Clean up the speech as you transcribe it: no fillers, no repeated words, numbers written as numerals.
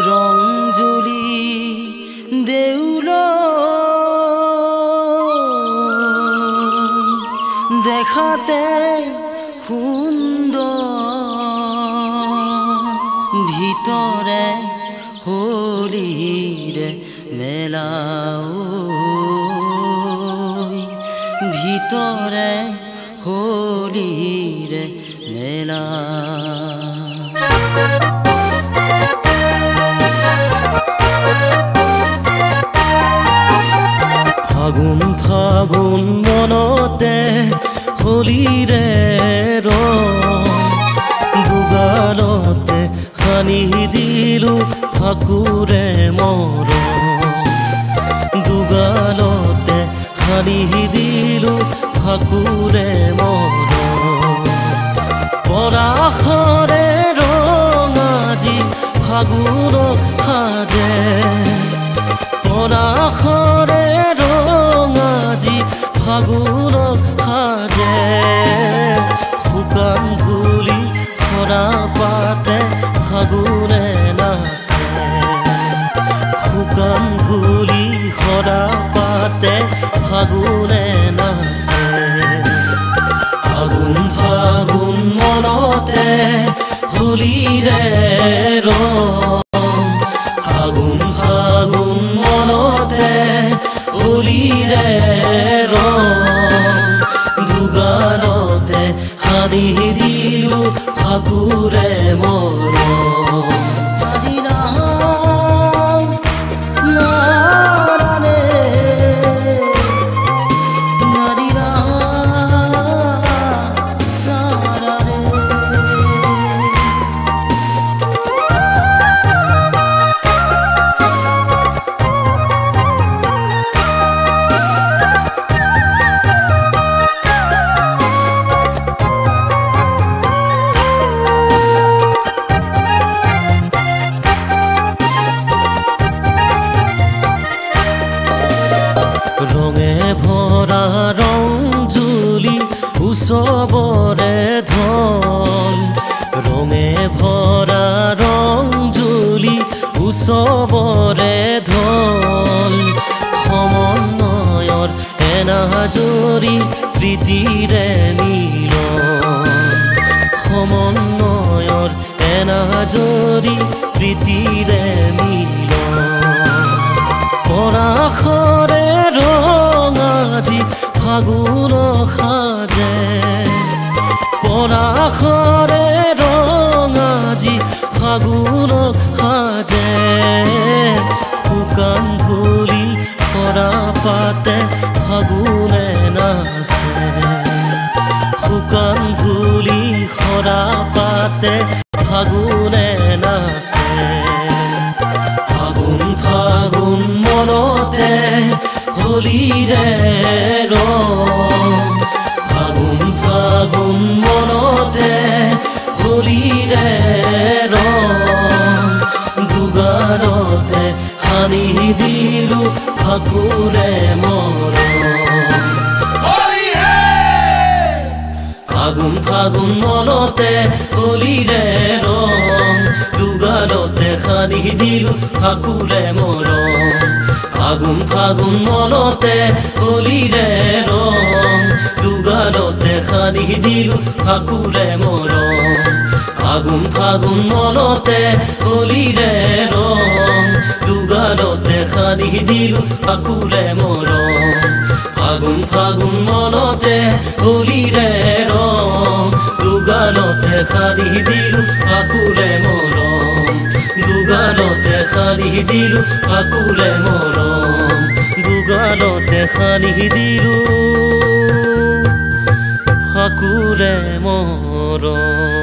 ৰংজুলি দেউল দেখাতে সুন্দৰ ভিতৰে হোলীৰে মেলা ভিতৰে হোলীৰে মেলা ফাগুন ফাগুন মনতে হোলীৰে ৰং দুগালতে সানি দিলো ফাকুৰে মৰম দুগালতে সানি দিলো ফাকুৰে মৰম পৰাশৰে ৰং আজি ফাগুন সাজে পৰাশৰে ৰং আজি ফাগুন সাজে শুকান ধূলি সৰা পাতে ফাগুনে নাচে শুকান ধূলি সৰা পাতে ফাগুনে নাচে ফাগুন ফাগুন মনতে হোলীৰে ৰং ফাগুন ফাগুন মনতে হোলীৰে ৰং দুগালতে সানি দিলো ফাকুৰে মৰম ৰঙে ভৰা ৰংজুলি উৎসৱৰে ধন ৰঙে ভৰা ৰংজুলি উৎসৱৰে ধন সমন্বয়ৰ এনাজৰি প্ৰীতিৰে মিলন সমন্বয়ৰ এনাজৰি প্ৰীতিৰে মিলন পৰাশৰে ৰং আজি ফাগুন সাজে পৰাশৰে ৰং আজি ফাগুন সাজে শুকান ধূলি সৰা পাতে ফাগুনে নাচে শুকান ধূলি সৰা পাতে ফাগুনে নাচে ফাগুন ফাগুন মনতে হোলীৰে ৰং ফাগুন ফাগুন মনতে হোলীৰে ৰং দুগালতে সানি দিলো ফাকুৰে মৰম ফাগুন ফাগুন মনতে হোলীৰে ৰং দুগালতে সানি দিলো ফাকুৰে মৰম ফাগুন ফাগুন মনতে হোলীৰে ৰং দুগালতে সানি দিলো ফাকুৰে মৰম ফাগুন ফাগুন মনতে হোলীৰে ৰং দুগালতে সানি দিলো ফাকুৰে মৰম ফাগুন ফাগুন মনতে হোলীৰে ৰং দুগালতে সানি দিলো ফাকুৰে মৰম দুগালতে সানি দিলো ফাকুৰে মৰম দুগালতে সানি দিলো ফাকুৰে মৰম